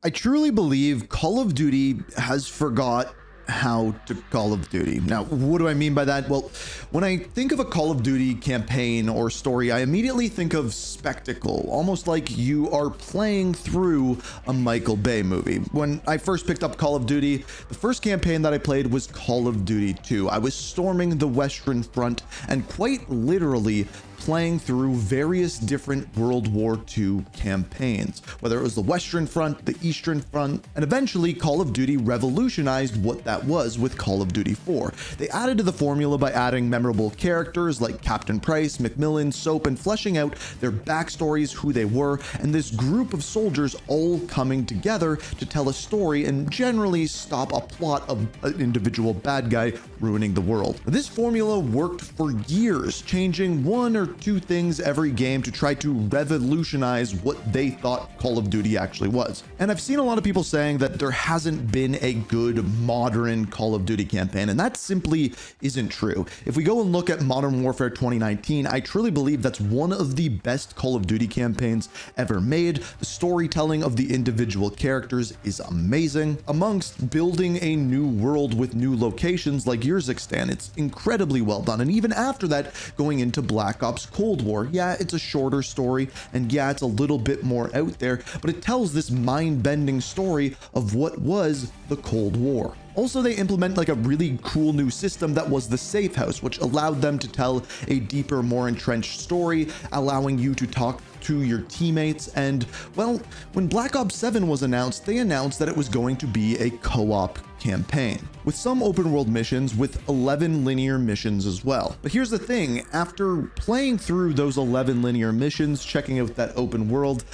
I truly believe Call of Duty has forgot how to Call of Duty. Now, what do I mean by that? Well, when I think of a Call of Duty campaign or story, I immediately think of spectacle, almost like you are playing through a Michael Bay movie. When I first picked up Call of Duty, the first campaign that I played was Call of Duty 2. I was storming the Western Front and quite literally playing through various different World War II campaigns, whether it was the Western Front, the Eastern Front, and eventually Call of Duty revolutionized what that was with Call of Duty 4. They added to the formula by adding memorable characters like Captain Price, Macmillan, Soap, and fleshing out their backstories, who they were, and this group of soldiers all coming together to tell a story and generally stop a plot of an individual bad guy ruining the world. This formula worked for years, changing one or two things every game to try to revolutionize what they thought Call of Duty actually was. And I've seen a lot of people saying that there hasn't been a good modern Call of Duty campaign, and that simply isn't true. If we go and look at Modern Warfare 2019, I truly believe that's one of the best Call of Duty campaigns ever made. The storytelling of the individual characters is amazing. Amongst building a new world with new locations like Urzikstan, it's incredibly well done. And even after that, going into Black Ops Cold War, yeah, it's a shorter story, and yeah, it's a little bit more out there, but it tells this mind-bending story of what was the Cold War. Also, they implement like a really cool new system that was the safe house, which allowed them to tell a deeper, more entrenched story, allowing you to talk to your teammates. And well, when Black Ops 7 was announced, they announced that it was going to be a co-op campaign with some open world missions, with 11 linear missions as well. But here's the thing, after playing through those 11 linear missions, checking out that open world,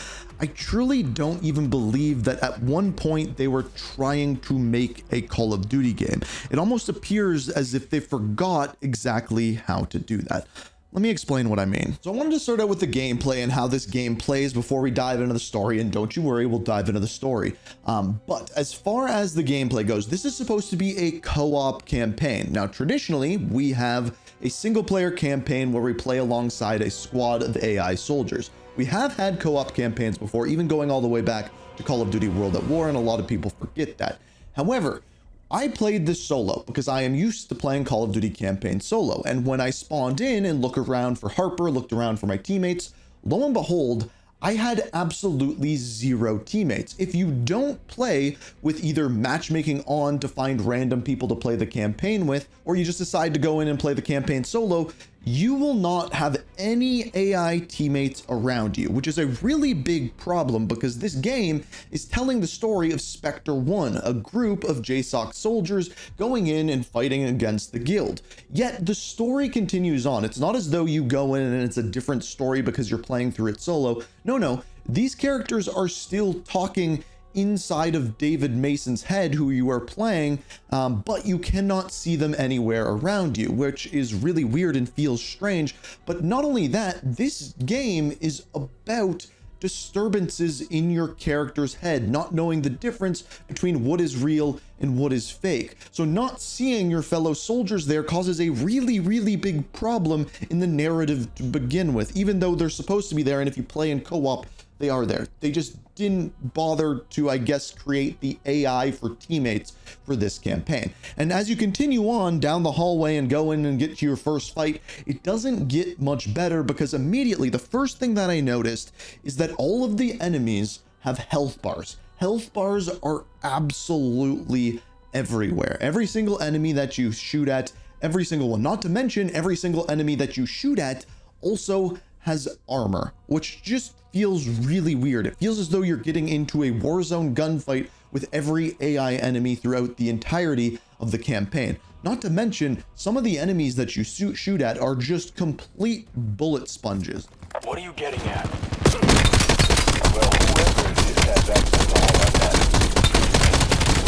I truly don't even believe that at one point they were trying to make a Call of Duty game. It almost appears as if they forgot exactly how to do that. Let me explain what I mean. So I wanted to start out with the gameplay and how this game plays before we dive into the story, and don't you worry, we'll dive into the story. But as far as the gameplay goes, this is supposed to be a co-op campaign. Now, traditionally, we have a single player campaign where we play alongside a squad of AI soldiers. We have had co-op campaigns before, even going all the way back to Call of Duty World at War, and a lot of people forget that. However, I played this solo because I am used to playing Call of Duty campaign solo, and when I spawned in and looked around for Harper, looked around for my teammates, lo and behold, I had absolutely zero teammates. If you don't play with either matchmaking on to find random people to play the campaign with, or you just decide to go in and play the campaign solo, you will not have any AI teammates around you, which is a really big problem because this game is telling the story of Spectre 1, a group of JSOC soldiers going in and fighting against the guild. Yet the story continues on. It's not as though you go in and it's a different story because you're playing through it solo. No, these characters are still talking inside of David Mason's head, who you are playing, but you cannot see them anywhere around you, which is really weird and feels strange. But not only that, this game is about disturbances in your character's head, not knowing the difference between what is real and what is fake. So not seeing your fellow soldiers there causes a really big problem in the narrative to begin with, even though they're supposed to be there, and if you play in co-op, they are there. They just didn't bother to, I guess, create the AI for teammates for this campaign. And as you continue on down the hallway and go in and get to your first fight, it doesn't get much better because immediately the first thing that I noticed is that all of the enemies have health bars. Health bars are absolutely everywhere. Every single enemy that you shoot at, every single one, not to mention every single enemy that you shoot at also has armor, which just feels really weird. It feels as though you're getting into a Warzone gunfight with every AI enemy throughout the entirety of the campaign. Not to mention, some of the enemies that you shoot at are just complete bullet sponges. What are you getting at? Well, whoever it is has access to all our data.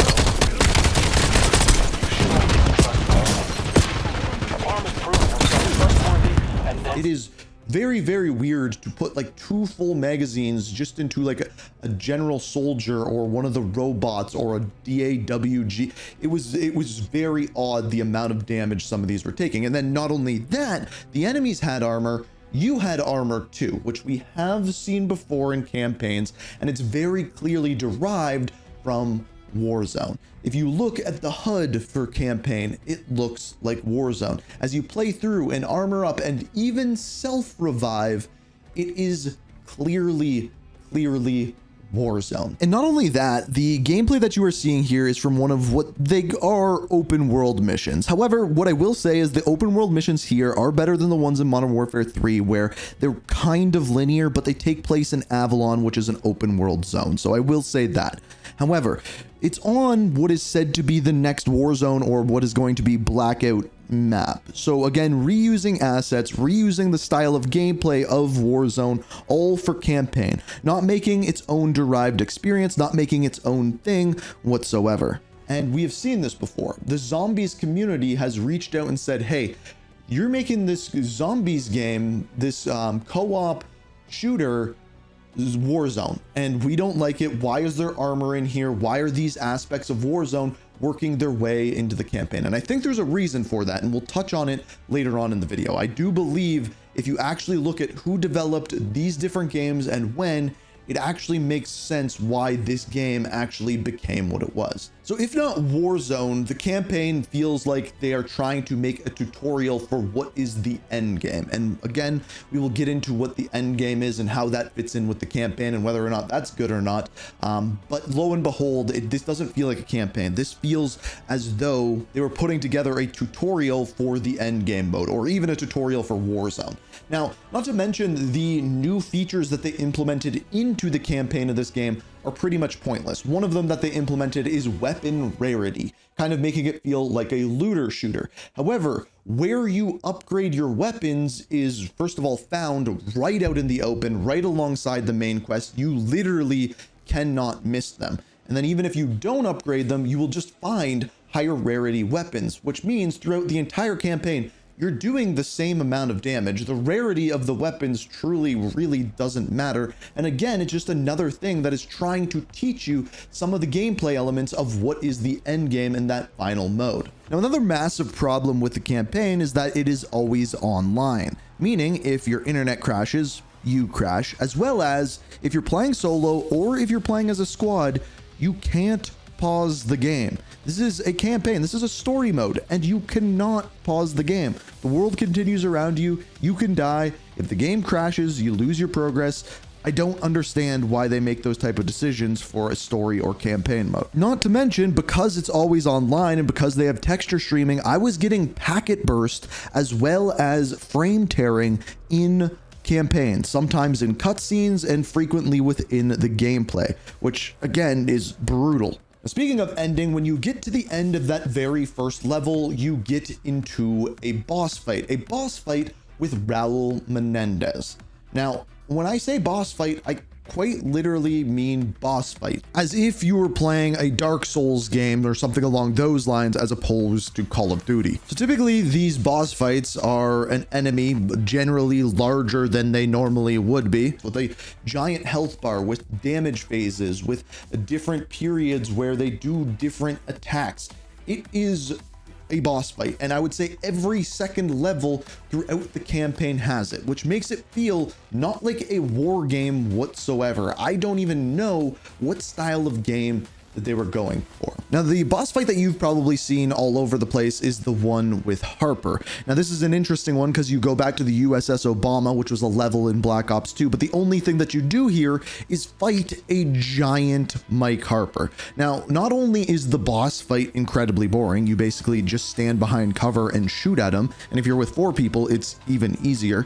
Well, you should not be trustworthy. Alarm is proven untrustworthy, and then... It is very weird to put like 2 full magazines just into like a general soldier or one of the robots or a DAWG. It was very odd the amount of damage some of these were taking. And then not only that, the enemies had armor, you had armor too, which we have seen before in campaigns, and it's very clearly derived from Warzone. If you look at the HUD for campaign, it looks like Warzone. As you play through and armor up and even self-revive, it is clearly Warzone. And not only that, the gameplay that you are seeing here is from one of what they are open world missions. However, what I will say is the open world missions here are better than the ones in Modern Warfare 3, where they're kind of linear, but they take place in Avalon, which is an open world zone. So I will say that. However, it's on what is said to be the next Warzone, or what is going to be Blackout map. So again, reusing assets, reusing the style of gameplay of Warzone, all for campaign, not making its own derived experience, not making its own thing whatsoever. And we have seen this before. The zombies community has reached out and said, hey, you're making this zombies game, this co-op shooter, Warzone, and we don't like it. Why is there armor in here? Why are these aspects of Warzone working their way into the campaign? And I think there's a reason for that, and we'll touch on it later on in the video. I do believe if you actually look at who developed these different games and when, it actually makes sense why this game actually became what it was. So if not Warzone, the campaign feels like they are trying to make a tutorial for what is the end game. And again, we will get into what the end game is and how that fits in with the campaign and whether or not that's good or not. But lo and behold, this doesn't feel like a campaign. This feels as though they were putting together a tutorial for the end game mode, or even a tutorial for Warzone. Now, not to mention the new features that they implemented into the campaign of this game are pretty much pointless. One of them that they implemented is weapon rarity, kind of making it feel like a looter shooter. However, where you upgrade your weapons is first of all found right out in the open, right alongside the main quest. You literally cannot miss them. And then even if you don't upgrade them, you will just find higher rarity weapons, which means throughout the entire campaign, you're doing the same amount of damage. The rarity of the weapons truly really doesn't matter. And again, it's just another thing that is trying to teach you some of the gameplay elements of what is the end game in that final mode. Now, another massive problem with the campaign is that it is always online, meaning if your internet crashes, you crash, as well as if you're playing solo or if you're playing as a squad, you can't pause the game. This is a campaign, this is a story mode, and you cannot pause the game. The world continues around you, you can die. If the game crashes, you lose your progress. I don't understand why they make those type of decisions for a story or campaign mode. Not to mention, because it's always online and because they have texture streaming, I was getting packet burst as well as frame tearing in campaigns, sometimes in cutscenes and frequently within the gameplay, which again is brutal. Speaking of ending, when you get to the end of that very first level, you get into a boss fight with Raul Menendez. Now, when I say boss fight, I quite literally mean boss fight, as if you were playing a Dark Souls game or something along those lines as opposed to Call of Duty. So typically these boss fights are an enemy generally larger than they normally would be, with a giant health bar, with damage phases, with different periods where they do different attacks. It is a boss fight, and I would say every second level throughout the campaign has it, which makes it feel not like a war game whatsoever. I don't even know what style of game that they were going for. Now, the boss fight that you've probably seen all over the place is the one with Harper. Now, this is an interesting one because you go back to the USS Obama, which was a level in Black Ops 2, but the only thing that you do here is fight a giant Mike Harper. Now, not only is the boss fight incredibly boring, you basically just stand behind cover and shoot at him, and if you're with 4 people, it's even easier.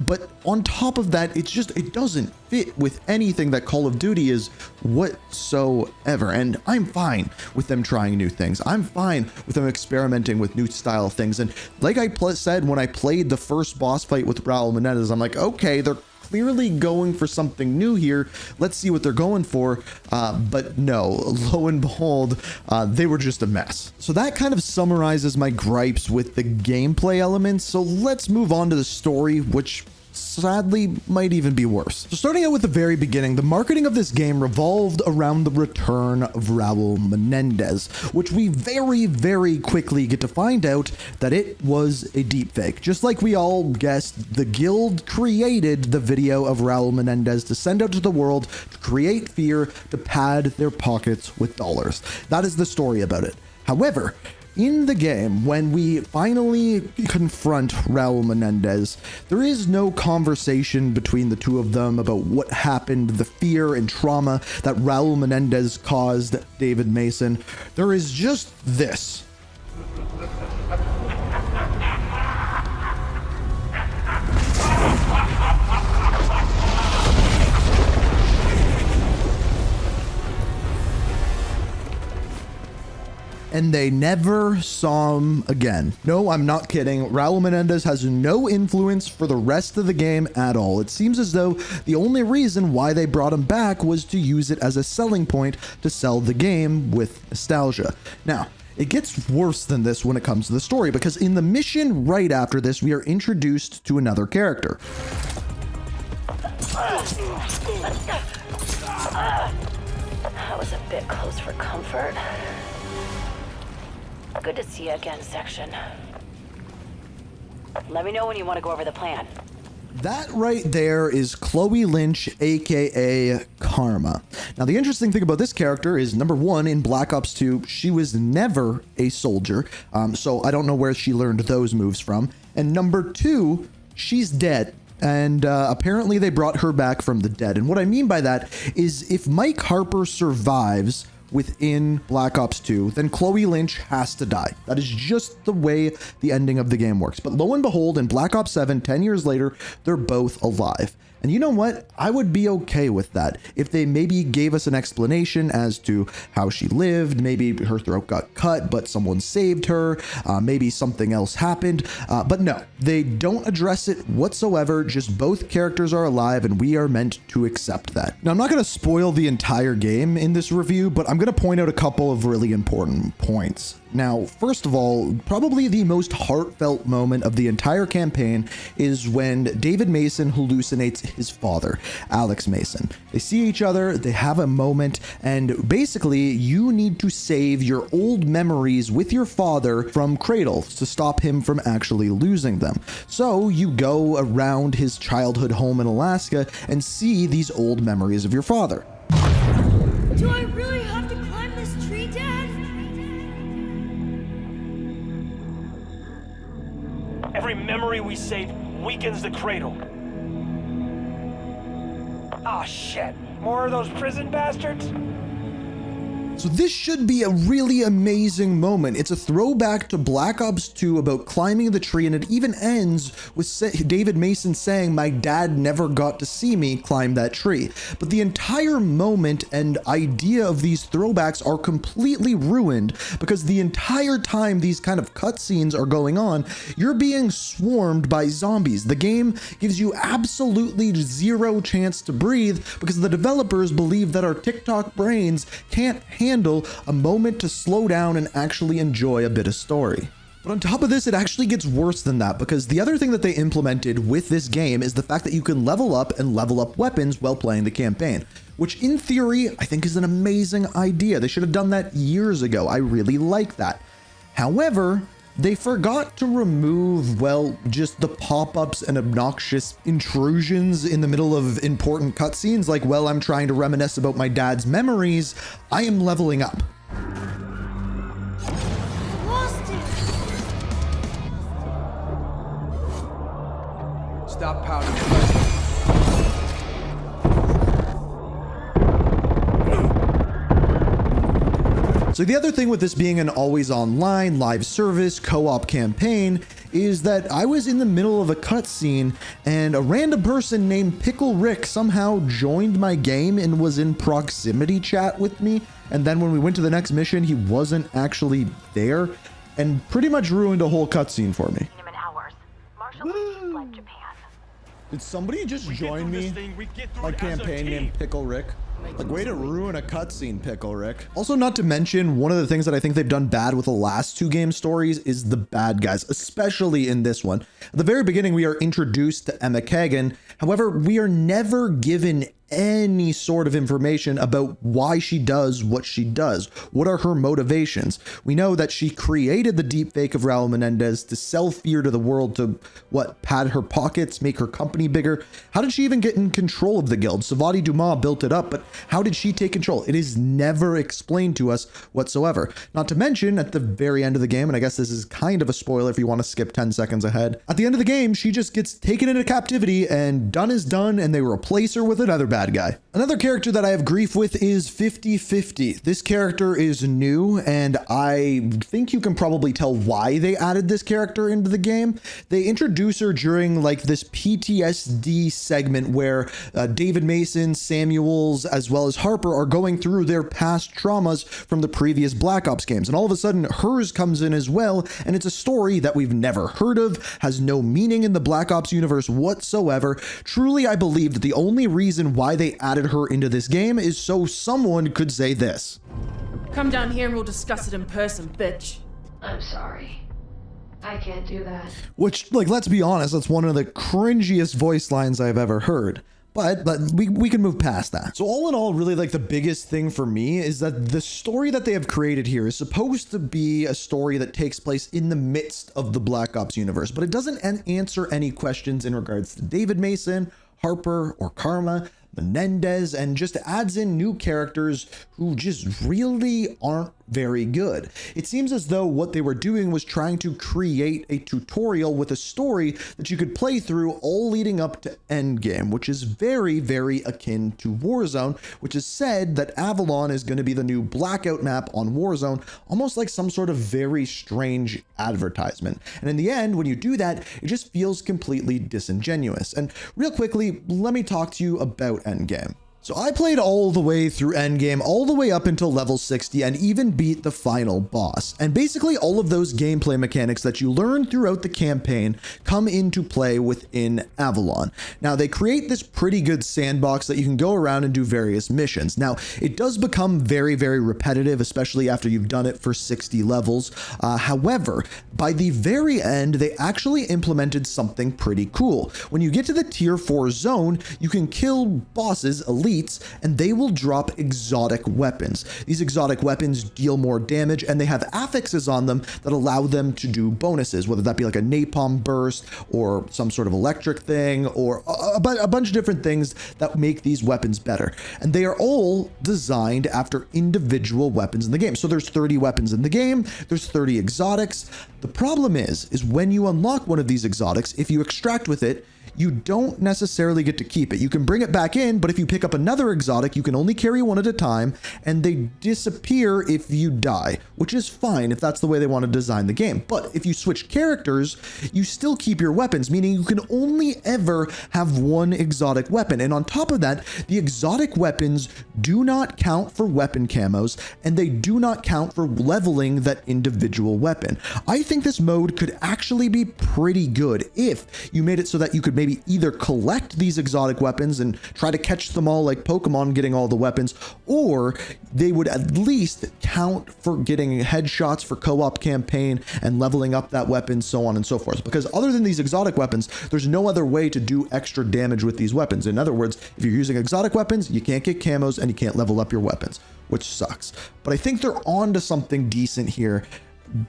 But on top of that, it doesn't fit with anything that Call of Duty is whatsoever. And I'm fine with them trying new things. I'm fine with them experimenting with new style things. And like I said, when I played the first boss fight with Raul Menendez, I'm like, okay, they're clearly going for something new here. Let's see what they're going for. But no, lo and behold, they were just a mess. So that kind of summarizes my gripes with the gameplay elements. So let's move on to the story, which sadly might even be worse. So starting out with the very beginning, the marketing of this game revolved around the return of Raul Menendez, which we very quickly get to find out that it was a deepfake. Just like we all guessed, the guild created the video of Raul Menendez to send out to the world to create fear, to pad their pockets with dollars. That is the story about it. However, in the game, when we finally confront Raul Menendez, there is no conversation between the two of them about what happened, the fear and trauma that Raul Menendez caused David Mason. There is just this. And they never saw him again. No, I'm not kidding. Raul Menendez has no influence for the rest of the game at all. It seems as though the only reason why they brought him back was to use it as a selling point to sell the game with nostalgia. Now, it gets worse than this when it comes to the story, because in the mission right after this, we are introduced to another character. That was a bit close for comfort. Good to see you again, Section. Let me know when you want to go over the plan. That right there is Chloe Lynch, aka Karma. Now, the interesting thing about this character is, number one, in Black Ops 2, she was never a soldier, so I don't know where she learned those moves from. And number two, she's dead. And apparently they brought her back from the dead. And what I mean by that is, if Mike Harper survives within Black Ops 2, then Chloe Lynch has to die. That is just the way the ending of the game works. But lo and behold, in Black Ops 7, 10 years later, they're both alive. And you know what? I would be okay with that if they maybe gave us an explanation as to how she lived. Maybe her throat got cut, but someone saved her. Maybe something else happened. But no, they don't address it whatsoever. Just both characters are alive, and we are meant to accept that. Now, I'm not going to spoil the entire game in this review, but I'm going to point out a couple of really important points. Now, first of all, probably the most heartfelt moment of the entire campaign is when David Mason hallucinates his father, Alex Mason. They see each other, they have a moment, and basically you need to save your old memories with your father from Cradle to stop him from actually losing them. So you go around his childhood home in Alaska and see these old memories of your father. Do I really have to climb this tree, Dad? Every memory we save weakens the Cradle. Ah, shit. More of those prison bastards? So this should be a really amazing moment. It's a throwback to Black Ops 2 about climbing the tree, and it even ends with David Mason saying, "My dad never got to see me climb that tree." But the entire moment and idea of these throwbacks are completely ruined, because the entire time these kind of cutscenes are going on, you're being swarmed by zombies. The game gives you absolutely zero chance to breathe because the developers believe that our TikTok brains can't handle a moment to slow down and actually enjoy a bit of story. But on top of this, it actually gets worse than that, because the other thing that they implemented with this game is the fact that you can level up and level up weapons while playing the campaign, which in theory, I think is an amazing idea. They should have done that years ago. I really like that. However, they forgot to remove, well, just the pop-ups and obnoxious intrusions in the middle of important cutscenes, like, well, I'm trying to reminisce about my dad's memories, I am leveling up. I lost it. Stop pouting. So the other thing with this being an always online live service co-op campaign is that I was in the middle of a cutscene and a random person named Pickle Rick somehow joined my game and was in proximity chat with me. And then when we went to the next mission, he wasn't actually there and pretty much ruined a whole cutscene for me. In hours. Marshall Lynch fled Japan. Did somebody just join me? My My campaign named Pickle Rick. Like, way to ruin a cutscene, Pickle Rick. Also, not to mention, one of the things that I think they've done bad with the last two game stories is the bad guys, especially in this one. At the very beginning, we are introduced to Emma Kagan. However, we are never given any sort of information about why she does what she does. What are her motivations? We know that she created the deepfake of Raul Menendez to sell fear to the world, to what, pad her pockets, make her company bigger. How did she even get in control of the guild? Savati Dumas built it up, but how did she take control? It is never explained to us whatsoever. Not to mention, at the very end of the game, and I guess this is kind of a spoiler if you want to skip 10 seconds ahead, at the end of the game, she just gets taken into captivity and done is done, and they replace her with another bad guy. Another character that I have grief with is 50/50. This character is new, and I think you can probably tell why they added this character into the game. They introduce her during like this PTSD segment where David Mason, Samuels, as well as Harper are going through their past traumas from the previous Black Ops games. And all of a sudden hers comes in as well. And it's a story that we've never heard of, has no meaning in the Black Ops universe whatsoever. Truly, I believe that the only reason why they added her into this game is so someone could say this. Come down here and we'll discuss it in person, bitch. I'm sorry. I can't do that. Which, like, let's be honest, that's one of the cringiest voice lines I've ever heard. But we can move past that. So all in all, really, like, the biggest thing for me is that the story that they have created here is supposed to be a story that takes place in the midst of the Black Ops universe, but it doesn't answer any questions in regards to David Mason, Harper, or Karma, Menendez, and just adds in new characters who just really aren't very good. It seems as though what they were doing was trying to create a tutorial with a story that you could play through, all leading up to Endgame, which is very, very akin to Warzone, which is said that Avalon is going to be the new blackout map on Warzone, almost like some sort of very strange advertisement. And in the end, when you do that, it just feels completely disingenuous. And real quickly, let me talk to you about Endgame. So I played all the way through Endgame, all the way up until level 60, and even beat the final boss. And basically all of those gameplay mechanics that you learn throughout the campaign come into play within Avalon. Now, they create this pretty good sandbox that you can go around and do various missions. Now, it does become very, very repetitive, especially after you've done it for 60 levels. However, by the very end, they actually implemented something pretty cool. When you get to the tier 4 zone, you can kill bosses, elites, and they will drop exotic weapons. These exotic weapons deal more damage, and they have affixes on them that allow them to do bonuses, whether that be like a napalm burst or some sort of electric thing, or a bunch of different things that make these weapons better. And they are all designed after individual weapons in the game. So there's 30 weapons in the game, there's 30 exotics. The problem is when you unlock one of these exotics, if you extract with it, you don't necessarily get to keep it. You can bring it back in, but if you pick up another exotic, you can only carry one at a time, and they disappear if you die, which is fine if that's the way they want to design the game. But if you switch characters, you still keep your weapons, meaning you can only ever have one exotic weapon. And on top of that, the exotic weapons do not count for weapon camos, and they do not count for leveling that individual weapon. I think this mode could actually be pretty good if you made it so that you could maybe either collect these exotic weapons and try to catch them all like Pokemon, getting all the weapons, or they would at least count for getting headshots for co-op campaign and leveling up that weapon, so on and so forth. Because other than these exotic weapons, there's no other way to do extra damage with these weapons. In other words, if you're using exotic weapons, you can't get camos and you can't level up your weapons, which sucks. But I think they're on to something decent here.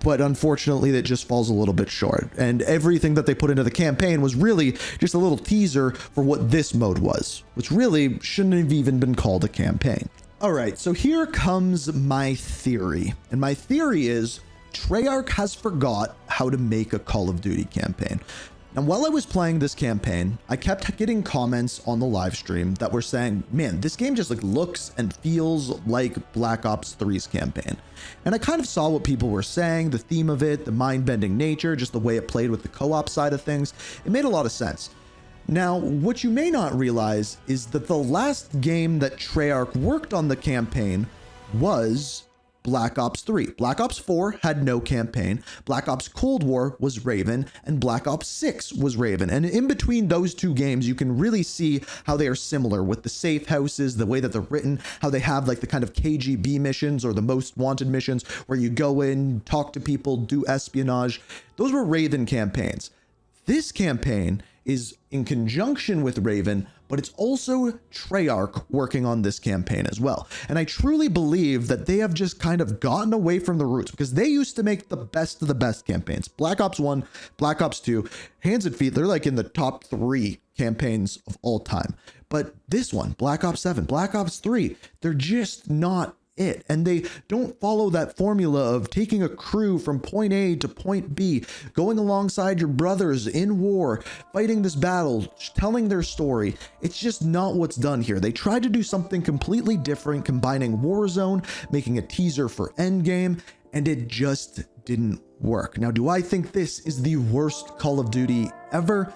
But unfortunately, that just falls a little bit short. And everything that they put into the campaign was really just a little teaser for what this mode was, which really shouldn't have even been called a campaign. All right, so here comes my theory. And my theory is Treyarch has forgot how to make a Call of Duty campaign. Now, while I was playing this campaign, I kept getting comments on the live stream that were saying, man, this game just like looks and feels like Black Ops 3's campaign. And I kind of saw what people were saying, the theme of it, the mind-bending nature, just the way it played with the co-op side of things. It made a lot of sense. Now, what you may not realize is that the last game that Treyarch worked on the campaign was Black Ops 3. Black Ops 4 had no campaign. Black Ops Cold War was Raven, and Black Ops 6 was Raven. And in between those two games, you can really see how they are similar with the safe houses, the way that they're written, how they have like the kind of KGB missions or the most wanted missions where you go in, talk to people, do espionage. Those were Raven campaigns. This campaign is in conjunction with Raven, but it's also Treyarch working on this campaign as well. And I truly believe that they have just kind of gotten away from the roots, because they used to make the best of the best campaigns. Black Ops 1, Black Ops 2, hands and feet, they're like in the top 3 campaigns of all time. But this one, Black Ops 7, Black Ops 3, they're just not it. And they don't follow that formula of taking a crew from point A to point B, going alongside your brothers in war, fighting this battle, telling their story. It's just not what's done here. They tried to do something completely different, combining Warzone, making a teaser for Endgame, and it just didn't work. Now, do I think this is the worst Call of Duty ever?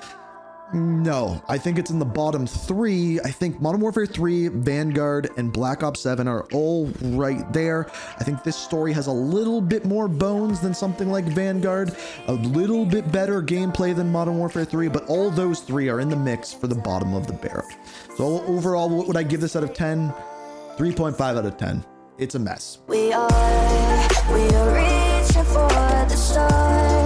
No, I think it's in the bottom 3. I think Modern Warfare 3, Vanguard, and Black Ops 7 are all right there. I think this story has a little bit more bones than something like Vanguard, a little bit better gameplay than Modern Warfare 3, but all those 3 are in the mix for the bottom of the barrel. So overall, what would I give this out of 10? 3.5 out of 10. It's a mess. We are reaching for the stars.